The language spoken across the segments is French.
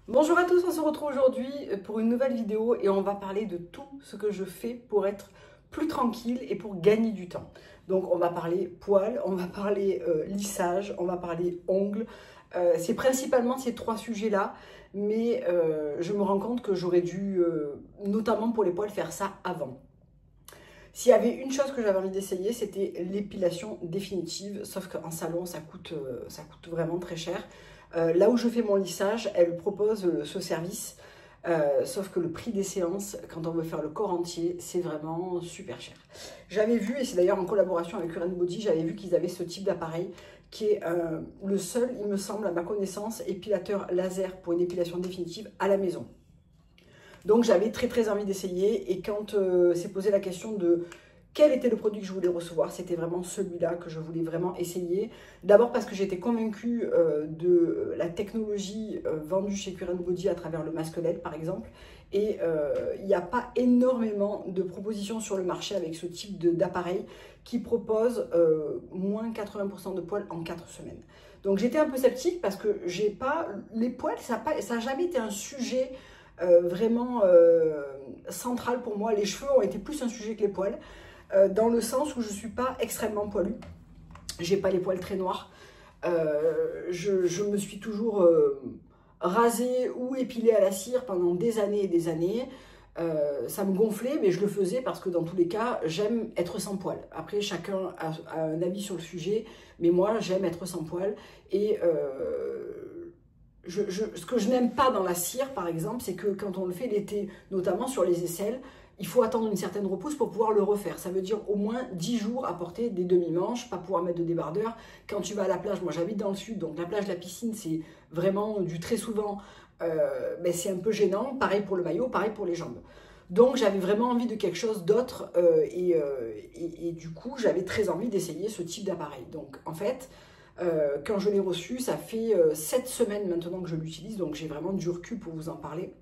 Bonjour à tous, on se retrouve aujourd'hui pour une nouvelle vidéo et on va parler de tout ce que je fais pour être plus tranquille et pour gagner du temps. Donc on va parler poils, on va parler lissage, on va parler ongles. C'est principalement ces trois sujets-là, mais je me rends compte que j'aurais dû, notamment pour les poils, faire ça avant. S'il y avait une chose que j'avais envie d'essayer, c'était l'épilation définitive, sauf qu'en salon, ça coûte vraiment très cher. Là où je fais mon lissage, elle propose ce service, sauf que le prix des séances, quand on veut faire le corps entier, c'est vraiment super cher. J'avais vu, et c'est d'ailleurs en collaboration avec Current Body, j'avais vu qu'ils avaient ce type d'appareil qui est le seul, il me semble, à ma connaissance, épilateur laser pour une épilation définitive à la maison. Donc j'avais très envie d'essayer et quand s'est posé la question de quel était le produit que je voulais recevoir, c'était vraiment celui-là que je voulais vraiment essayer. D'abord parce que j'étais convaincue de la technologie vendue chez Current Body à travers le masque LED par exemple. Et il n'y a pas énormément de propositions sur le marché avec ce type d'appareil qui propose moins 80% de poils en 4 semaines. Donc j'étais un peu sceptique parce que j'ai pas les poils, ça n'a jamais été un sujet vraiment central pour moi. Les cheveux ont été plus un sujet que les poils, dans le sens où je ne suis pas extrêmement poilue. J'ai pas les poils très noirs. Je me suis toujours rasée ou épilée à la cire pendant des années et des années. Ça me gonflait, mais je le faisais parce que dans tous les cas, j'aime être sans poils. Après, chacun a un avis sur le sujet, mais moi, j'aime être sans poils. Et ce que je n'aime pas dans la cire, par exemple, c'est que quand on le fait l'été, notamment sur les aisselles, il faut attendre une certaine repousse pour pouvoir le refaire. Ça veut dire au moins 10 jours à porter des demi-manches, pas pouvoir mettre de débardeur. Quand tu vas à la plage, moi j'habite dans le sud, donc la plage, la piscine, c'est vraiment du très souvent, mais c'est un peu gênant. Pareil pour le maillot, pareil pour les jambes. Donc j'avais vraiment envie de quelque chose d'autre et du coup j'avais très envie d'essayer ce type d'appareil. Donc en fait, quand je l'ai reçu, ça fait 7 semaines maintenant que je l'utilise, donc j'ai vraiment du recul pour vous en parler.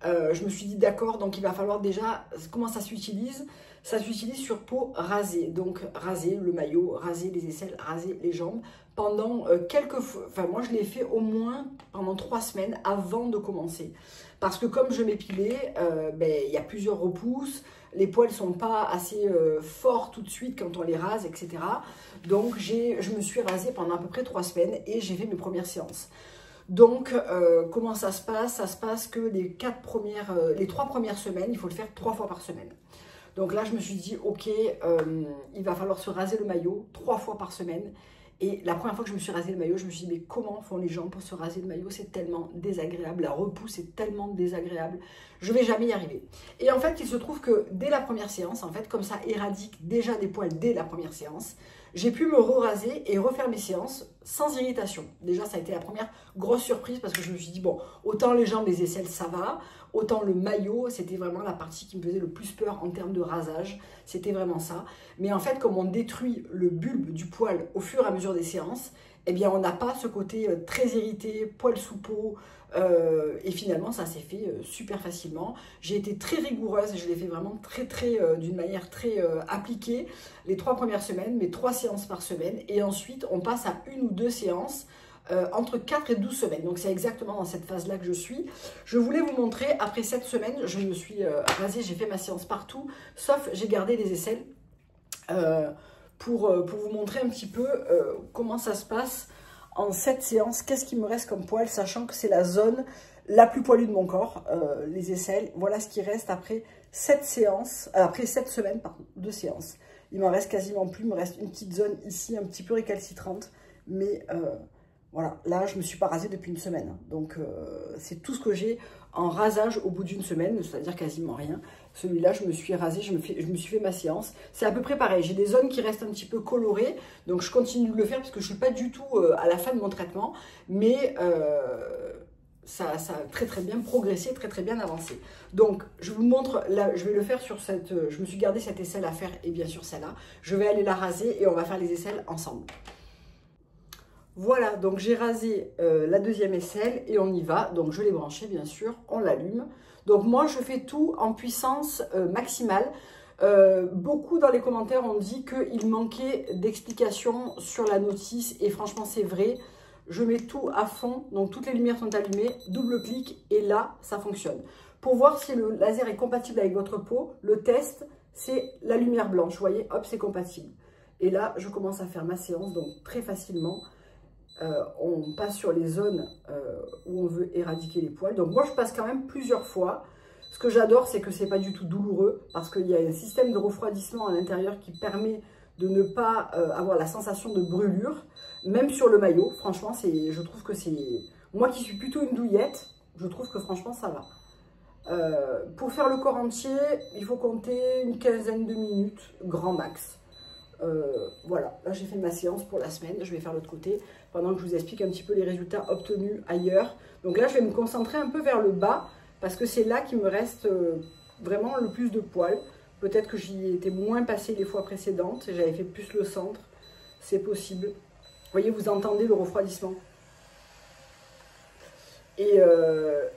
Je me suis dit d'accord, donc il va falloir déjà, comment ça s'utilise? Ça s'utilise sur peau rasée, donc raser le maillot, raser les aisselles, raser les jambes pendant quelques fois, enfin moi je l'ai fait au moins pendant 3 semaines avant de commencer. Parce que comme je m'épilais, il y a plusieurs repousses, les poils ne sont pas assez forts tout de suite quand on les rase, etc. Donc je me suis rasée pendant à peu près 3 semaines et j'ai fait mes premières séances. Donc, comment ça se passe? Ça se passe que les 3 premières semaines, il faut le faire 3 fois par semaine. Donc là, je me suis dit, ok, il va falloir se raser le maillot 3 fois par semaine. Et la première fois que je me suis rasé le maillot, je me suis dit, mais comment font les gens pour se raser le maillot? C'est tellement désagréable, la repousse est tellement désagréable, je ne vais jamais y arriver. Et en fait, il se trouve que dès la première séance, en fait, comme ça éradique déjà des poils dès la première séance, j'ai pu me re-raser et refaire mes séances sans irritation. Déjà, ça a été la première grosse surprise parce que je me suis dit, bon, autant les jambes, les aisselles, ça va, autant le maillot, c'était vraiment la partie qui me faisait le plus peur en termes de rasage. C'était vraiment ça. Mais en fait, comme on détruit le bulbe du poil au fur et à mesure des séances, eh bien, on n'a pas ce côté très irrité, poil sous peau. Et finalement, ça s'est fait super facilement. J'ai été très rigoureuse et je l'ai fait vraiment d'une manière très appliquée les 3 premières semaines, mais 3 séances par semaine. Et ensuite, on passe à 1 ou 2 séances entre 4 et 12 semaines. Donc, c'est exactement dans cette phase-là que je suis. Je voulais vous montrer, après 7 semaines, je me suis rasée, j'ai fait ma séance partout, sauf j'ai gardé les aisselles pour vous montrer un petit peu comment ça se passe en 7 séances. Qu'est-ce qui me reste comme poil, sachant que c'est la zone la plus poilue de mon corps, les aisselles. Voilà ce qui reste après 7 séances, après 7 semaines, pardon, de séances. Il m'en reste quasiment plus, il me reste une petite zone ici, un petit peu récalcitrante, mais voilà, là je ne me suis pas rasée depuis une semaine, donc c'est tout ce que j'ai en rasage au bout d'une semaine, c'est-à-dire quasiment rien. Celui-là, je me suis rasée, je me suis fait ma séance. C'est à peu près pareil, j'ai des zones qui restent un petit peu colorées, donc je continue de le faire parce que je ne suis pas du tout à la fin de mon traitement, mais ça a très bien progressé, très bien avancé. Donc, je vous montre, là, je vais le faire sur cette, je me suis gardé cette aisselle à faire et bien sûr celle-là. Je vais aller la raser et on va faire les aisselles ensemble. Voilà, donc j'ai rasé la deuxième aisselle et on y va. Donc je l'ai branchée bien sûr, on l'allume. Donc moi je fais tout en puissance maximale. Beaucoup dans les commentaires ont dit qu'il manquait d'explications sur la notice et franchement c'est vrai. je mets tout à fond, donc toutes les lumières sont allumées, double clic et là, ça fonctionne. Pour voir si le laser est compatible avec votre peau, le test, c'est la lumière blanche. Vous voyez, hop, c'est compatible. Et là, je commence à faire ma séance, donc très facilement. On passe sur les zones où on veut éradiquer les poils. Donc moi, je passe quand même plusieurs fois. Ce que j'adore, c'est que c'est pas du tout douloureux parce qu'il y a un système de refroidissement à l'intérieur qui permet de ne pas avoir la sensation de brûlure, même sur le maillot. Franchement, je trouve que c'est... Moi qui suis plutôt une douillette, je trouve que franchement, ça va. Pour faire le corps entier, il faut compter une quinzaine de minutes, grand max. Voilà, là j'ai fait ma séance pour la semaine, je vais faire l'autre côté, pendant que je vous explique un petit peu les résultats obtenus ailleurs. Donc là, je vais me concentrer un peu vers le bas, parce que c'est là qu'il me reste vraiment le plus de poils. Peut-être que j'y étais moins passée les fois précédentes, et j'avais fait plus le centre, c'est possible. Vous voyez, vous entendez le refroidissement. Et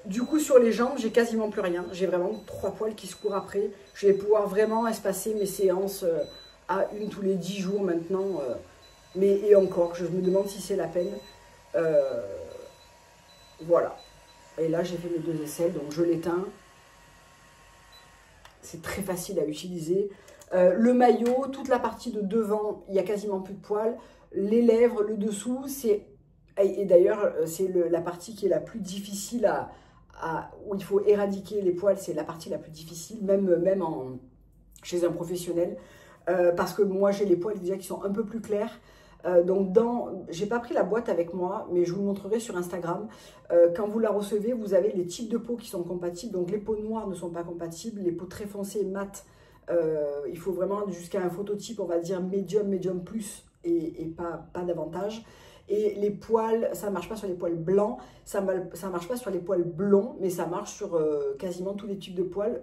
du coup, sur les jambes, j'ai quasiment plus rien. J'ai vraiment 3 poils qui se courent après. Je vais pouvoir vraiment espacer mes séances à une tous les 10 jours maintenant. Et encore, je me demande si c'est la peine. Voilà. Et là, j'ai fait mes 2 aisselles, donc je l'éteins. C'est très facile à utiliser. Le maillot, toute la partie de devant, il n'y a quasiment plus de poils. Les lèvres, le dessous, c'est... Et d'ailleurs, c'est la partie qui est la plus difficile où il faut éradiquer les poils, c'est la partie la plus difficile, même chez un professionnel. Parce que moi, j'ai les poils déjà qui sont un peu plus clairs. Donc, j'ai pas pris la boîte avec moi, mais je vous le montrerai sur Instagram. Quand vous la recevez, vous avez les types de peau qui sont compatibles. Donc, les peaux noires ne sont pas compatibles. Les peaux très foncées, mates, il faut vraiment jusqu'à un phototype, on va dire médium, médium plus et pas davantage. Et les poils, ça ne marche pas sur les poils blancs, ça ne marche pas sur les poils blonds, mais ça marche sur quasiment tous les types de poils.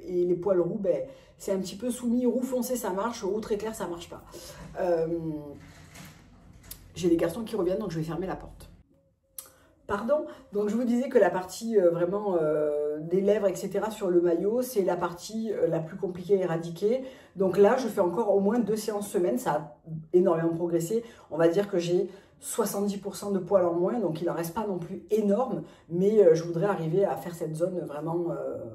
Et les poils roux, ben, c'est un petit peu soumis. Roux foncé, ça marche. Roux très clair, ça ne marche pas. J'ai les garçons qui reviennent, donc je vais fermer la porte. Pardon, donc je vous disais que la partie vraiment des lèvres, etc. sur le maillot, c'est la partie la plus compliquée à éradiquer. Donc là, je fais encore au moins 2 séances semaine, ça a énormément progressé. On va dire que j'ai 70% de poils en moins, donc il n'en reste pas non plus énorme, mais je voudrais arriver à faire cette zone vraiment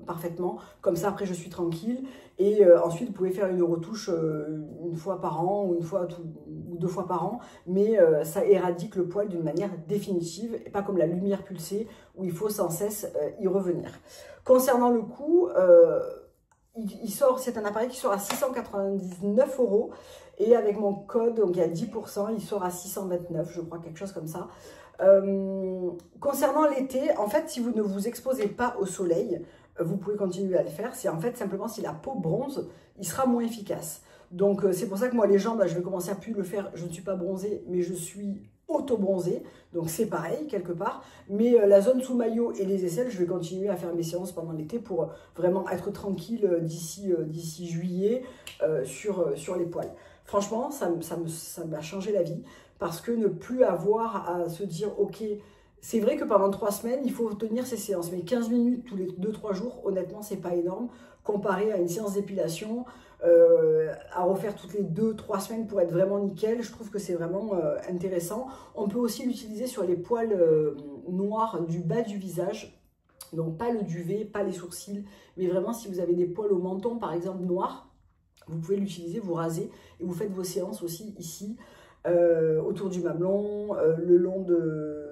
parfaitement. Comme ça, après, je suis tranquille. Et ensuite, vous pouvez faire une retouche une fois par an ou ou 2 fois par an, mais ça éradique le poil d'une manière définitive, et pas comme la lumière pulsée où il faut sans cesse y revenir. Concernant le coût, c'est un appareil qui sort à 699 €. Et avec mon code, donc il y a 10%, il sort à 629, je crois, quelque chose comme ça. Concernant l'été, en fait, si vous ne vous exposez pas au soleil, vous pouvez continuer à le faire. C'est en fait simplement si la peau bronze, il sera moins efficace. Donc c'est pour ça que moi, les jambes, je vais commencer à plus le faire. Je ne suis pas bronzée, mais je suis auto-bronzée. Donc c'est pareil, quelque part. Mais la zone sous maillot et les aisselles, je vais continuer à faire mes séances pendant l'été pour vraiment être tranquille d'ici juillet sur les poils. Franchement, ça m'a changé la vie parce que ne plus avoir à se dire, ok, c'est vrai que pendant 3 semaines, il faut tenir ces séances, mais 15 minutes tous les 2-3 jours, honnêtement, c'est pas énorme comparé à une séance d'épilation, à refaire toutes les 2-3 semaines pour être vraiment nickel. Je trouve que c'est vraiment intéressant. On peut aussi l'utiliser sur les poils noirs du bas du visage, donc pas le duvet, pas les sourcils, mais vraiment si vous avez des poils au menton, par exemple, noirs, vous pouvez l'utiliser, vous rasez et vous faites vos séances aussi ici, autour du mamelon, le long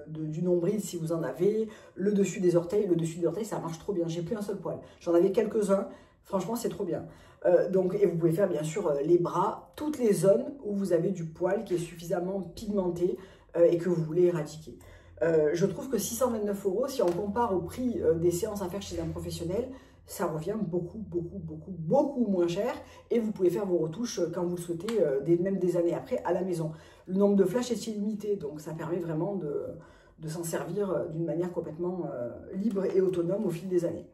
du nombril si vous en avez, le dessus des orteils. Le dessus des orteils, ça marche trop bien. J'ai plus un seul poil. J'en avais quelques-uns. Franchement, c'est trop bien. Et vous pouvez faire bien sûr les bras, toutes les zones où vous avez du poil qui est suffisamment pigmenté et que vous voulez éradiquer. Je trouve que 629 €, si on compare au prix des séances à faire chez un professionnel, ça revient beaucoup moins cher et vous pouvez faire vos retouches quand vous le souhaitez, même des années après, à la maison. Le nombre de flashs est illimité, donc ça permet vraiment de s'en servir d'une manière complètement libre et autonome au fil des années.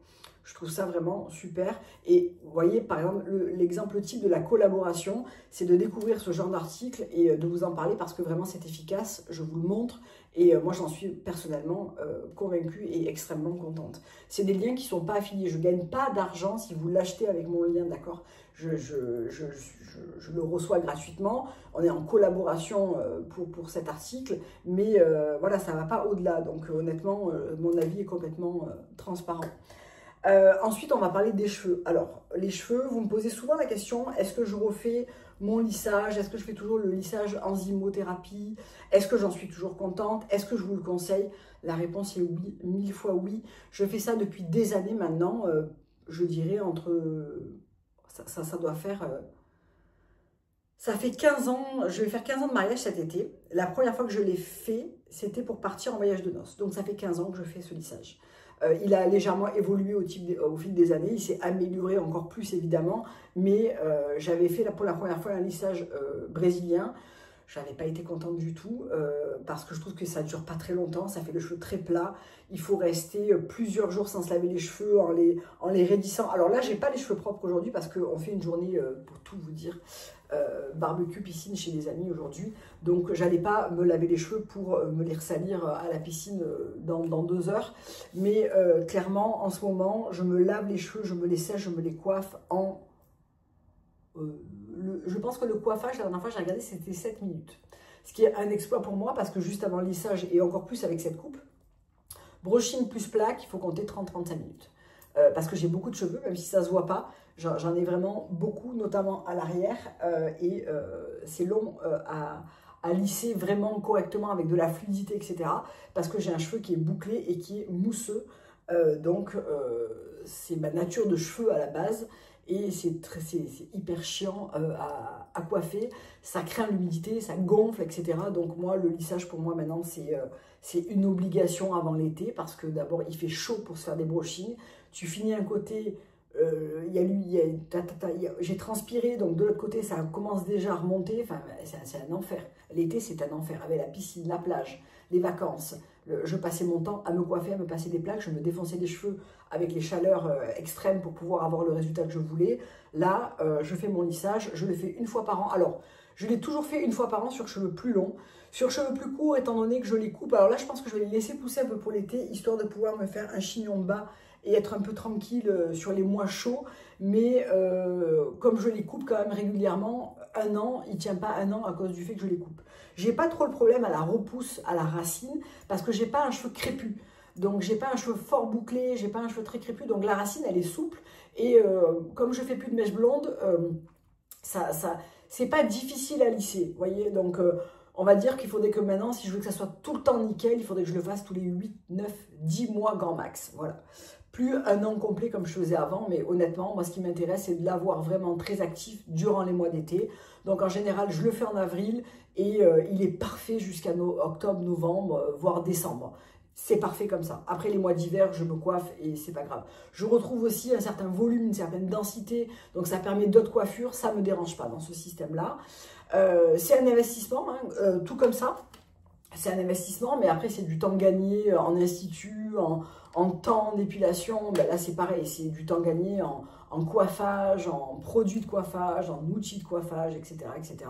Je trouve ça vraiment super. Et vous voyez, par exemple, l'exemple type de la collaboration, c'est de découvrir ce genre d'article et de vous en parler parce que vraiment c'est efficace. Je vous le montre Et moi, j'en suis personnellement convaincue et extrêmement contente. C'est des liens qui ne sont pas affiliés. Je ne gagne pas d'argent si vous l'achetez avec mon lien, d'accord? Je le reçois gratuitement. On est en collaboration pour cet article, mais voilà, ça ne va pas au-delà. Donc honnêtement, mon avis est complètement transparent. Ensuite, on va parler des cheveux. Alors, les cheveux, vous me posez souvent la question, est-ce que je refais mon lissage? Est-ce que je fais toujours le lissage enzymothérapie? Est-ce que j'en suis toujours contente? Est-ce que je vous le conseille? La réponse est oui, 1000 fois oui. Je fais ça depuis des années maintenant. Je dirais entre... Ça doit faire... ça fait 15 ans, je vais faire 15 ans de mariage cet été. La première fois que je l'ai fait, c'était pour partir en voyage de noces. Donc ça fait 15 ans que je fais ce lissage. Il a légèrement évolué au fil des années, il s'est amélioré encore plus évidemment, mais j'avais fait pour la première fois un lissage brésilien. Je n'avais pas été contente du tout parce que je trouve que ça ne dure pas très longtemps, ça fait le cheveu très plat. Il faut rester plusieurs jours sans se laver les cheveux en les raidissant. Alors là, j'ai pas les cheveux propres aujourd'hui parce qu'on fait une journée, pour tout vous dire, barbecue, piscine chez des amis aujourd'hui. Donc, j'allais pas me laver les cheveux pour me les ressalir à la piscine dans 2 heures. Mais clairement, en ce moment, je me lave les cheveux, je me les sèche, je me les coiffe en... je pense que le coiffage, la dernière fois, j'ai regardé, c'était 7 minutes. Ce qui est un exploit pour moi parce que juste avant le lissage et encore plus avec cette coupe, brushing plus plaque, il faut compter 30-35 minutes. Parce que j'ai beaucoup de cheveux, même si ça ne se voit pas. J'en ai vraiment beaucoup, notamment à l'arrière. Et c'est long à lisser vraiment correctement avec de la fluidité, etc. Parce que j'ai un cheveu qui est bouclé et qui est mousseux. Donc, c'est ma nature de cheveux à la base. Et c'est hyper chiant à coiffer. Ça craint l'humidité, ça gonfle, etc. Donc moi, le lissage, pour moi, maintenant, c'est une obligation avant l'été. Parce que d'abord, il fait chaud pour se faire des brushings. Tu finis un côté... j'ai transpiré, donc de l'autre côté ça commence déjà à remonter, enfin c'est un enfer. L'été c'est un enfer, avec la piscine, la plage, les vacances. Je passais mon temps à me coiffer, à me passer des plaques, je me défonçais les cheveux avec les chaleurs extrêmes pour pouvoir avoir le résultat que je voulais. Là, je fais mon lissage, je le fais une fois par an. Alors, je l'ai toujours fait une fois par an sur cheveux plus longs. Sur cheveux plus courts, étant donné que je les coupe, alors là je pense que je vais les laisser pousser un peu pour l'été, histoire de pouvoir me faire un chignon bas et être un peu tranquille sur les mois chauds. Mais comme je les coupe quand même régulièrement, un an, il ne tient pas un an à cause du fait que je les coupe. J'ai pas trop le problème à la repousse, à la racine, parce que j'ai pas un cheveu crépus. Donc j'ai pas un cheveu fort bouclé, j'ai pas un cheveu très crépus, donc la racine elle est souple. Et comme je fais plus de mèches blondes, c'est pas difficile à lisser, vous voyez. Donc on va dire qu'il faudrait que maintenant, si je veux que ça soit tout le temps nickel, il faudrait que je le fasse tous les 8, 9, 10 mois grand max, voilà. Plus un an complet comme je faisais avant, mais honnêtement, moi ce qui m'intéresse, c'est de l'avoir vraiment très actif durant les mois d'été. Donc en général, je le fais en avril et il est parfait jusqu'à octobre, novembre, voire décembre. C'est parfait comme ça. Après les mois d'hiver, je me coiffe et c'est pas grave. Je retrouve aussi un certain volume, une certaine densité, donc ça permet d'autres coiffures, ça me dérange pas dans ce système-là. C'est un investissement, hein, tout comme ça. C'est un investissement, mais après c'est du temps gagné en institut, en temps d'épilation. Ben là c'est pareil, c'est du temps gagné en coiffage, en produits de coiffage, en outils de coiffage, etc. etc.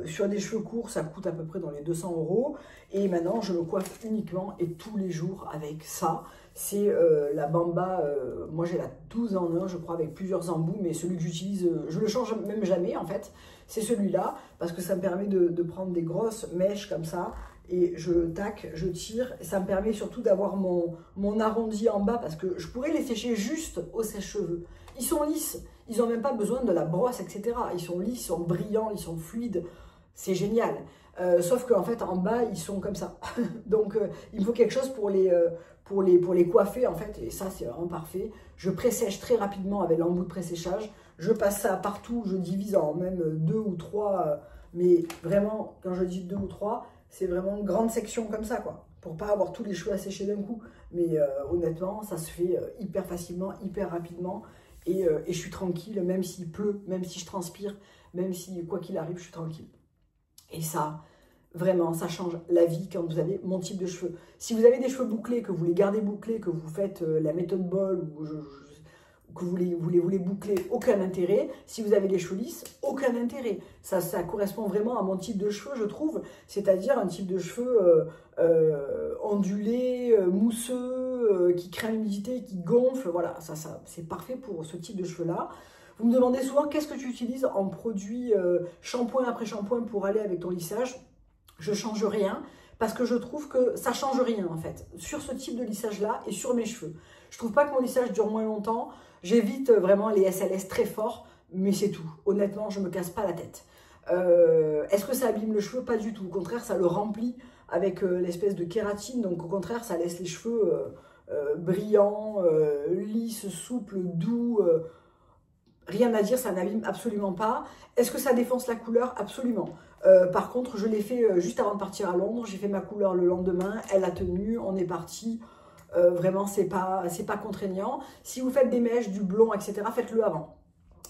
Sur des cheveux courts, ça coûte à peu près dans les 200 €. Et maintenant, je me coiffe uniquement et tous les jours avec ça. C'est la Bamba, moi j'ai la 12 en 1, je crois, avec plusieurs embouts, mais celui que j'utilise, je le change même jamais en fait. C'est celui-là, parce que ça me permet de prendre des grosses mèches comme ça, et je tire. Et ça me permet surtout d'avoir mon arrondi en bas, parce que je pourrais les sécher juste au sèche-cheveux. Ils sont lisses, ils n'ont même pas besoin de la brosse, etc. Ils sont lisses, ils sont brillants, ils sont fluides, c'est génial. Sauf qu'en fait, en bas, ils sont comme ça. Donc, il me faut quelque chose pour les coiffer, en fait. Et ça, c'est vraiment parfait. Je pressèche très rapidement avec l'embout de pré-séchage. Je passe ça partout. Je divise en même 2 ou 3. Mais vraiment, quand je dis 2 ou 3, c'est vraiment une grande section comme ça, quoi. Pour pas avoir tous les cheveux à sécher d'un coup. Mais honnêtement, ça se fait hyper facilement, hyper rapidement. Et je suis tranquille, même s'il pleut, même si je transpire, même si, quoi qu'il arrive, je suis tranquille. Et ça, vraiment, ça change la vie quand vous avez mon type de cheveux. Si vous avez des cheveux bouclés, que vous les gardez bouclés, que vous faites la méthode Ball que vous les boucler, aucun intérêt. Si vous avez les cheveux lisses, aucun intérêt. Ça correspond vraiment à mon type de cheveux, je trouve, c'est-à-dire un type de cheveux ondulé, mousseux, qui crée l'humidité, qui gonfle. Voilà, ça c'est parfait pour ce type de cheveux-là. Vous me demandez souvent qu'est-ce que tu utilises en produit shampoing après shampoing pour aller avec ton lissage. Je change rien parce que je trouve que ça change rien en fait sur ce type de lissage-là et sur mes cheveux. Je trouve pas que mon lissage dure moins longtemps. J'évite vraiment les SLS très forts, mais c'est tout. Honnêtement, je me casse pas la tête. Est-ce que ça abîme le cheveu? Pas du tout. Au contraire, ça le remplit avec l'espèce de kératine. Donc au contraire, ça laisse les cheveux brillants, lisses, souples, doux. Rien à dire, ça n'abîme absolument pas. Est-ce que ça défonce la couleur? Absolument. Par contre, je l'ai fait juste avant de partir à Londres. J'ai fait ma couleur le lendemain. Elle a tenu. On est parti. Vraiment, c'est pas contraignant. Si vous faites des mèches, du blond, etc., faites-le avant.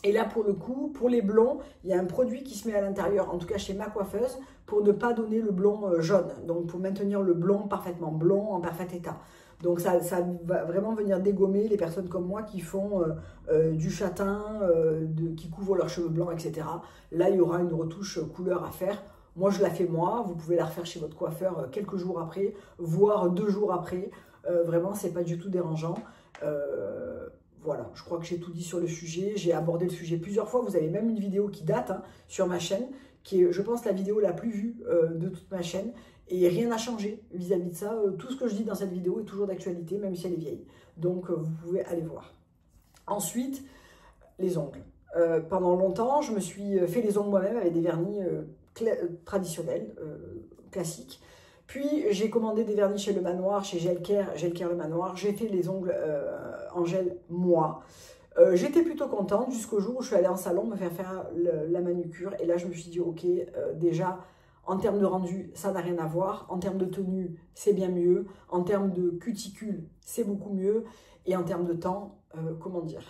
Et là, pour le coup, pour les blonds, il y a un produit qui se met à l'intérieur, en tout cas chez ma coiffeuse, pour ne pas donner le blond jaune. Donc, pour maintenir le blond parfaitement blond, en parfait état. Donc, ça va vraiment venir dégommer les personnes comme moi qui font du châtain, qui couvrent leurs cheveux blancs, etc. Là, il y aura une retouche couleur à faire. Moi, je la fais moi. Vous pouvez la refaire chez votre coiffeur quelques jours après, voire 2 jours après. Vraiment, c'est pas du tout dérangeant. Voilà, je crois que j'ai tout dit sur le sujet. J'ai abordé le sujet plusieurs fois. Vous avez même une vidéo qui date sur ma chaîne, qui est, je pense, la vidéo la plus vue de toute ma chaîne. Et rien n'a changé vis-à-vis de ça. Tout ce que je dis dans cette vidéo est toujours d'actualité, même si elle est vieille. Donc, vous pouvez aller voir. Ensuite, les ongles. Pendant longtemps, je me suis fait les ongles moi-même avec des vernis traditionnels, classiques. Puis, j'ai commandé des vernis chez Le Manoir, chez Gelcare Le Manoir. J'ai fait les ongles en gel moi. J'étais plutôt contente jusqu'au jour où je suis allée en salon me faire la manucure. Et là, je me suis dit, ok, déjà, en termes de rendu, ça n'a rien à voir. En termes de tenue, c'est bien mieux. En termes de cuticule, c'est beaucoup mieux. Et en termes de temps, comment dire,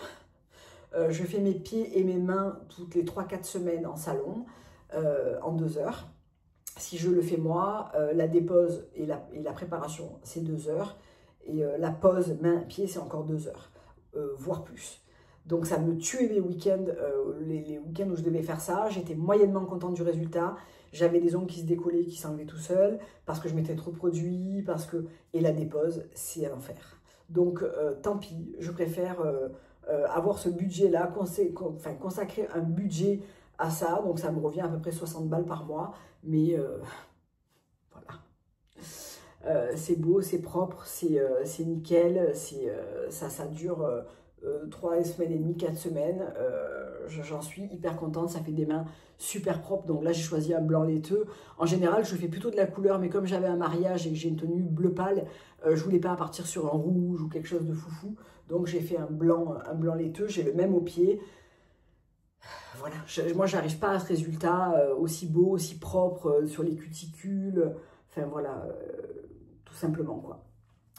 je fais mes pieds et mes mains toutes les 3-4 semaines en salon, en 2 heures. Si je le fais moi, la dépose et la préparation, c'est 2 heures. Et la pose main-pied, c'est encore 2 heures, voire plus. Donc ça me tuait mes week-ends, les week-ends où je devais faire ça. J'étais moyennement contente du résultat. J'avais des ongles qui se décollaient, qui s'enlevaient tout seuls, parce que je mettais trop de produits, et la dépose, c'est à l'enfer. Donc tant pis, je préfère avoir ce budget-là, consacrer un budget à ça. Donc ça me revient à peu près 60 balles par mois. Mais voilà, c'est beau, c'est propre, c'est nickel, ça dure 3 semaines et demie, 4 semaines. J'en suis hyper contente, ça fait des mains super propres. Donc là, j'ai choisi un blanc laiteux. En général, je fais plutôt de la couleur, mais comme j'avais un mariage et que j'ai une tenue bleu pâle, je voulais pas partir sur un rouge ou quelque chose de foufou. Donc j'ai fait un blanc laiteux, j'ai le même au pied. Voilà, moi j'arrive pas à ce résultat aussi beau, aussi propre sur les cuticules, enfin voilà, tout simplement quoi.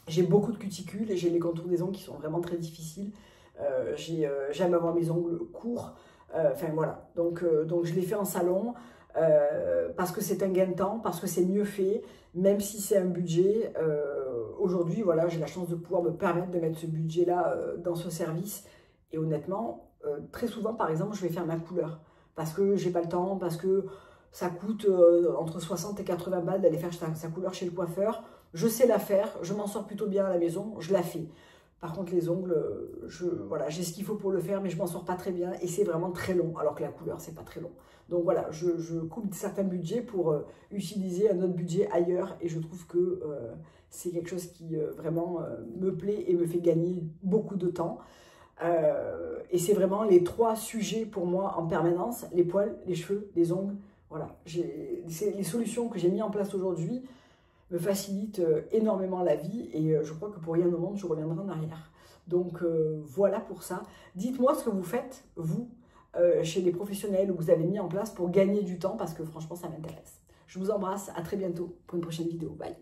J'ai beaucoup de cuticules et j'ai les contours des ongles qui sont vraiment très difficiles. J'aime avoir mes ongles courts, enfin voilà, donc je les fais en salon parce que c'est un gain de temps, parce que c'est mieux fait, même si c'est un budget. Aujourd'hui, voilà, j'ai la chance de pouvoir me permettre de mettre ce budget-là dans ce service et honnêtement, très souvent, par exemple, je vais faire ma couleur parce que j'ai pas le temps, parce que ça coûte entre 60 et 80 balles d'aller faire sa couleur chez le coiffeur. Je sais la faire, je m'en sors plutôt bien à la maison, je la fais. Par contre, les ongles, voilà, j'ai ce qu'il faut pour le faire, mais je m'en sors pas très bien et c'est vraiment très long, alors que la couleur, c'est pas très long. Donc voilà, je coupe certains budgets pour utiliser un autre budget ailleurs et je trouve que c'est quelque chose qui vraiment me plaît et me fait gagner beaucoup de temps. Et c'est vraiment les 3 sujets pour moi en permanence, les poils, les cheveux, les ongles. Voilà, les solutions que j'ai mises en place aujourd'hui me facilitent énormément la vie et je crois que pour rien au monde, je reviendrai en arrière. Donc voilà pour ça. Dites-moi ce que vous faites, vous, chez les professionnels où vous avez mis en place pour gagner du temps parce que franchement, ça m'intéresse. Je vous embrasse, à très bientôt pour une prochaine vidéo. Bye.